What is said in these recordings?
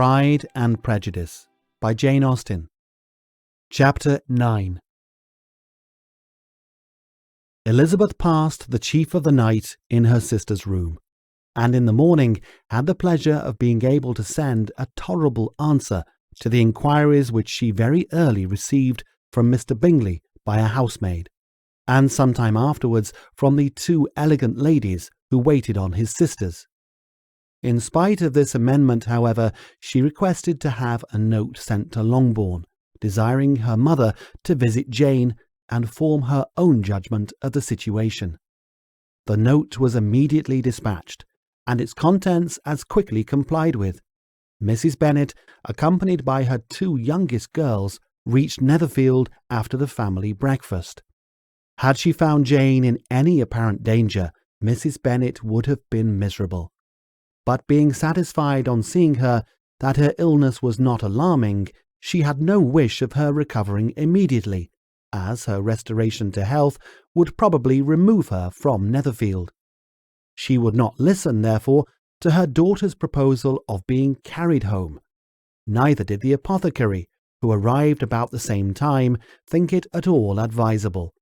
Pride and Prejudice by Jane Austen. Chapter 9. Elizabeth passed the chief of the night in her sister's room, and in the morning had the pleasure of being able to send a tolerable answer to the inquiries which she very early received from Mr. Bingley by a housemaid, and some time afterwards from the two elegant ladies who waited on his sisters. In spite of this amendment, however, she requested to have a note sent to Longbourn, desiring her mother to visit Jane and form her own judgment of the situation. The note was immediately dispatched, and its contents as quickly complied with. Mrs. Bennet, accompanied by her two youngest girls, reached Netherfield after the family breakfast. Had she found Jane in any apparent danger, Mrs. Bennet would have been miserable. But being satisfied on seeing her that her illness was not alarming, she had no wish of her recovering immediately, as her restoration to health would probably remove her from Netherfield. She would not listen, therefore, to her daughter's proposal of being carried home. Neither did the apothecary, who arrived about the same time, think it at all advisable.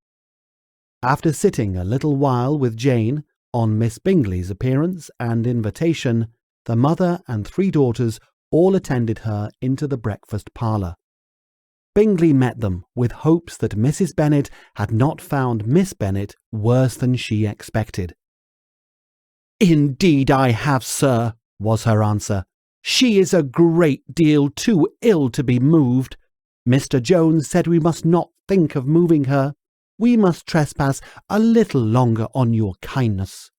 After sitting a little while with Jane, on Miss Bingley's appearance and invitation, the mother and three daughters all attended her into the breakfast parlour. Bingley met them with hopes that Mrs. Bennet had not found Miss Bennet worse than she expected. "Indeed I have, sir," was her answer. "She is a great deal too ill to be moved. Mr. Jones said we must not think of moving her. We must trespass a little longer on your kindness."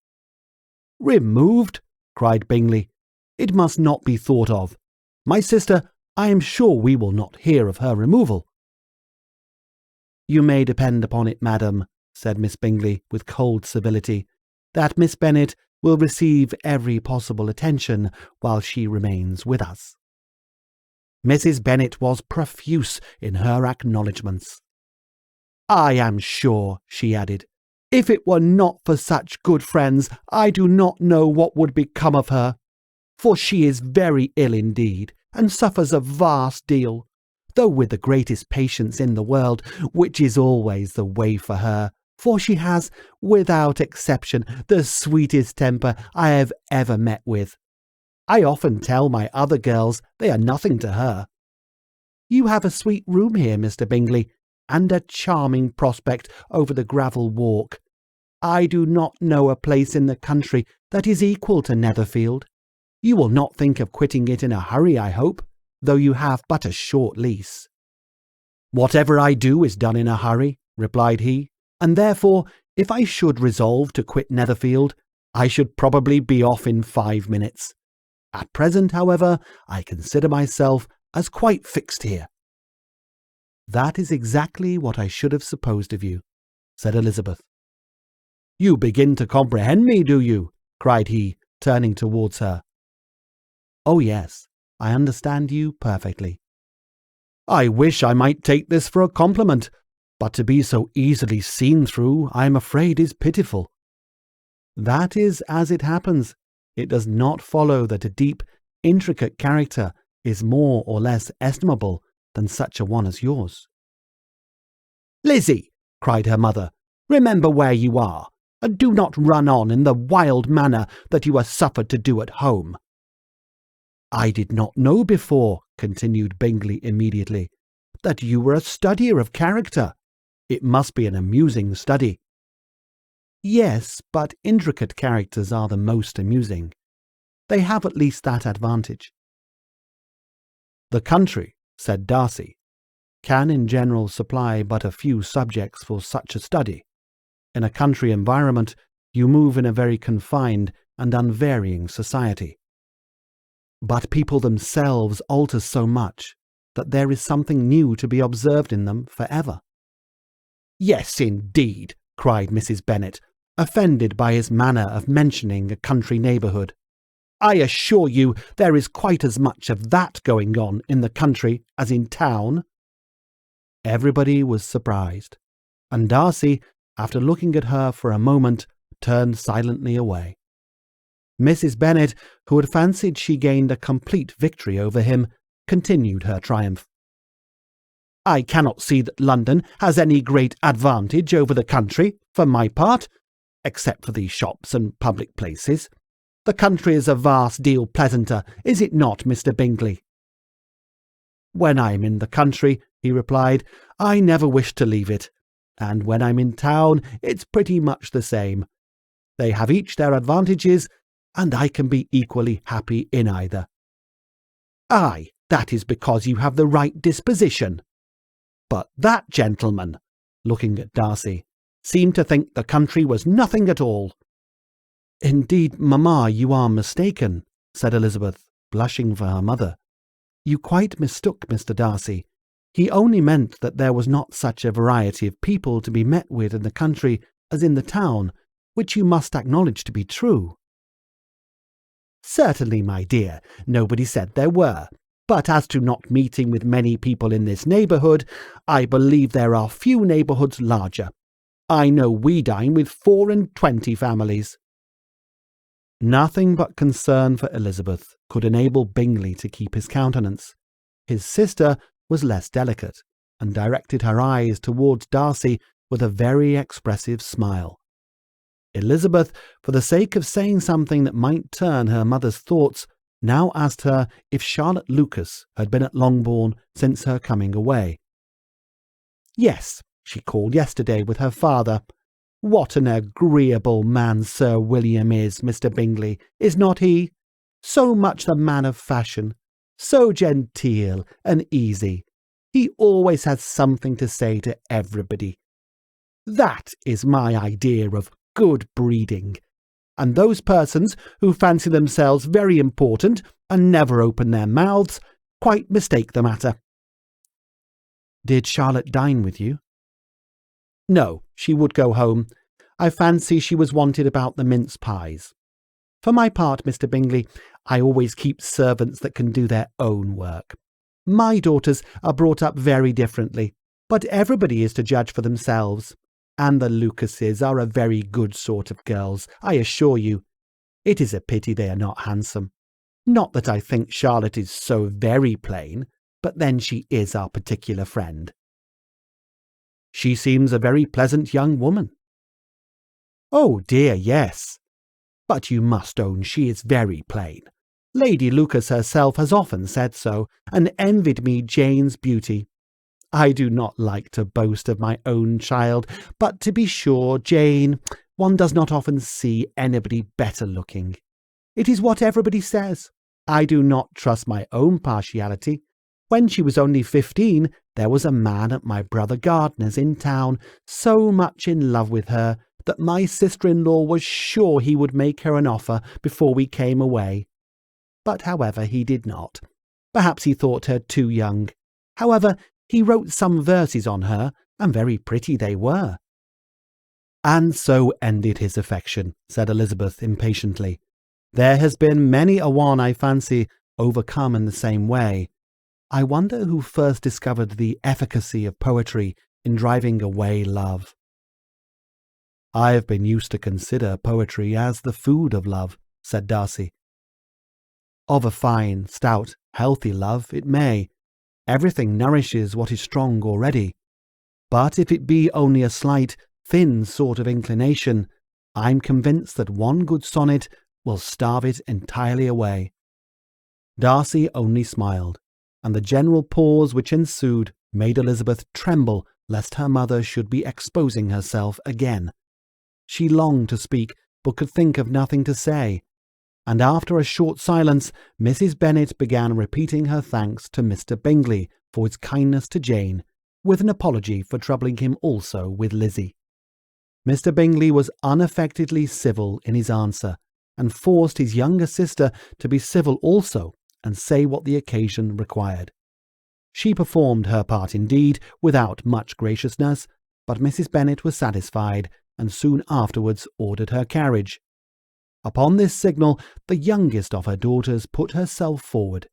"Removed?" cried Bingley. "It must not be thought of. My sister, I am sure we will not hear of her removal." "You may depend upon it, madam," said Miss Bingley with cold civility, "that Miss Bennet will receive every possible attention while she remains with us." Mrs. Bennet was profuse in her acknowledgments. "I am sure," she added, "if it were not for such good friends, I do not know what would become of her. For she is very ill indeed, and suffers a vast deal, though with the greatest patience in the world, which is always the way for her, for she has, without exception, the sweetest temper I have ever met with. I often tell my other girls they are nothing to her. You have a sweet room here, Mr. Bingley, and a charming prospect over the gravel walk. I do not know a place in the country that is equal to Netherfield. You will not think of quitting it in a hurry, I hope, though you have but a short lease." "Whatever I do is done in a hurry," replied he, "and therefore, if I should resolve to quit Netherfield, I should probably be off in 5 minutes. At present, however, I consider myself as quite fixed here." "That is exactly what I should have supposed of you," said Elizabeth. "You begin to comprehend me, do you?" cried he, turning towards her. "Oh yes, I understand you perfectly." "I wish I might take this for a compliment, but to be so easily seen through, I am afraid is pitiful." "That is as it happens. It does not follow that a deep, intricate character is more or less estimable than such a one as yours." "Lizzie," cried her mother, "remember where you are, and do not run on in the wild manner that you are suffered to do at home." "I did not know before," continued Bingley immediately, "that you were a studier of character. It must be an amusing study." "Yes, but intricate characters are the most amusing. They have at least that advantage." "The country," said Darcy, "can in general supply but a few subjects for such a study. In a country environment, you move in a very confined and unvarying society. But people themselves alter so much that there is something new to be observed in them forever." "Yes, indeed," cried Mrs. Bennet, offended by his manner of mentioning a country neighbourhood. "I assure you there is quite as much of that going on in the country as in town." Everybody was surprised, and Darcy, after looking at her for a moment, turned silently away. Mrs. Bennet, who had fancied she gained a complete victory over him, continued her triumph. "I cannot see that London has any great advantage over the country, for my part, except for the shops and public places. The country is a vast deal pleasanter, is it not, Mr. Bingley?" "When I'm in the country," he replied, "I never wish to leave it, and when I'm in town it's pretty much the same. They have each their advantages, and I can be equally happy in either." "Aye, that is because you have the right disposition. But that gentleman," looking at Darcy, "seemed to think the country was nothing at all." "Indeed, mamma, you are mistaken," said Elizabeth, blushing for her mother. "You quite mistook Mr. Darcy. He only meant that there was not such a variety of people to be met with in the country as in the town, which you must acknowledge to be true." "Certainly, my dear, nobody said there were. But as to not meeting with many people in this neighbourhood, I believe there are few neighbourhoods larger. I know we dine with 24 families." Nothing but concern for Elizabeth could enable Bingley to keep his countenance. His sister was less delicate, and directed her eyes towards Darcy with a very expressive smile. Elizabeth, for the sake of saying something that might turn her mother's thoughts, now asked her if Charlotte Lucas had been at Longbourn since her coming away. "Yes, she called yesterday with her father. What an agreeable man Sir William is, Mr. Bingley, is not he? So much the man of fashion, so genteel and easy. He always has something to say to everybody. That is my idea of good breeding. And those persons who fancy themselves very important and never open their mouths quite mistake the matter." "Did Charlotte dine with you?" "No, she would go home. I fancy she was wanted about the mince pies. For my part, Mr. Bingley, I always keep servants that can do their own work. My daughters are brought up very differently, but everybody is to judge for themselves. And the Lucases are a very good sort of girls, I assure you. It is a pity they are not handsome. Not that I think Charlotte is so very plain, but then she is our particular friend." "She seems a very pleasant young woman." "Oh dear, yes. But you must own she is very plain. Lady Lucas herself has often said so, and envied me Jane's beauty. I do not like to boast of my own child, but to be sure, Jane, one does not often see anybody better looking. It is what everybody says. I do not trust my own partiality. When she was only 15, there was a man at my brother Gardner's in town so much in love with her that my sister-in-law was sure he would make her an offer before we came away. But however, he did not. Perhaps he thought her too young. However, he wrote some verses on her, and very pretty they were." "And so ended his affection," said Elizabeth impatiently. "There has been many a one, I fancy, overcome in the same way. I wonder who first discovered the efficacy of poetry in driving away love." "I have been used to consider poetry as the food of love," said Darcy. "Of a fine, stout, healthy love, it may. Everything nourishes what is strong already. But if it be only a slight, thin sort of inclination, I'm convinced that one good sonnet will starve it entirely away." Darcy only smiled, and the general pause which ensued made Elizabeth tremble lest her mother should be exposing herself again. She longed to speak, but could think of nothing to say, and after a short silence Mrs. Bennet began repeating her thanks to Mr. Bingley for his kindness to Jane, with an apology for troubling him also with Lizzie. Mr. Bingley was unaffectedly civil in his answer, and forced his younger sister to be civil also and say what the occasion required. She performed her part indeed without much graciousness, but Mrs. Bennet was satisfied, and soon afterwards ordered her carriage. Upon this signal, the youngest of her daughters put herself forward.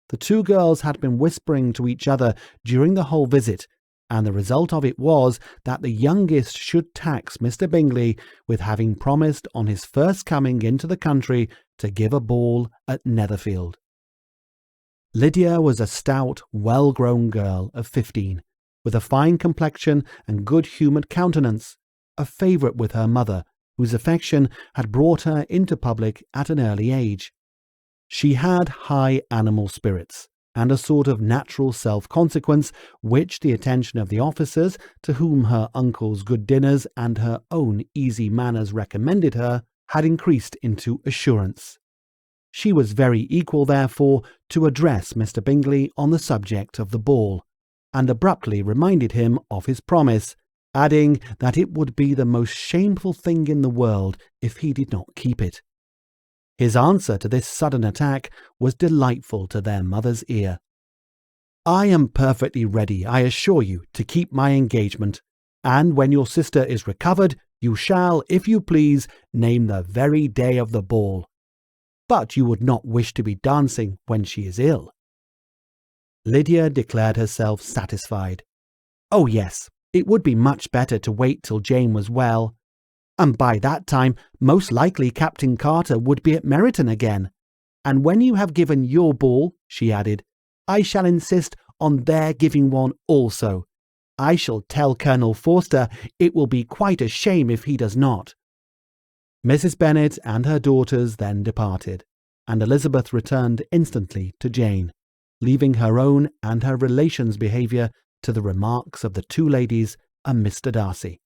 The two girls had been whispering to each other during the whole visit, and the result of it was that the youngest should tax Mr. Bingley with having promised on his first coming into the country to give a ball at Netherfield. Lydia was a stout, well-grown girl of 15, with a fine complexion and good-humoured countenance, a favourite with her mother, whose affection had brought her into public at an early age. She had high animal spirits, and a sort of natural self-consequence which the attention of the officers, to whom her uncle's good dinners and her own easy manners recommended her, had increased into assurance. She was very equal, therefore, to address Mr. Bingley on the subject of the ball, and abruptly reminded him of his promise, adding that it would be the most shameful thing in the world if he did not keep it. His answer to this sudden attack was delightful to their mother's ear. "I am perfectly ready, I assure you, to keep my engagement, and when your sister is recovered, you shall, if you please, name the very day of the ball. But you would not wish to be dancing when she is ill." Lydia declared herself satisfied. Oh yes, it would be much better to wait till Jane was well, and by that time most likely Captain Carter would be at Meryton again. "And when you have given your ball," she added, "I shall insist on their giving one also. I shall tell Colonel Forster it will be quite a shame if he does not." Mrs. Bennet and her daughters then departed, and Elizabeth returned instantly to Jane, leaving her own and her relations' behaviour to the remarks of the two ladies and Mr. Darcy,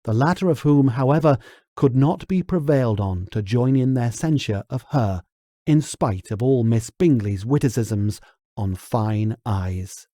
the latter of whom, however, could not be prevailed on to join in their censure of her, in spite of all Miss Bingley's witticisms on fine eyes.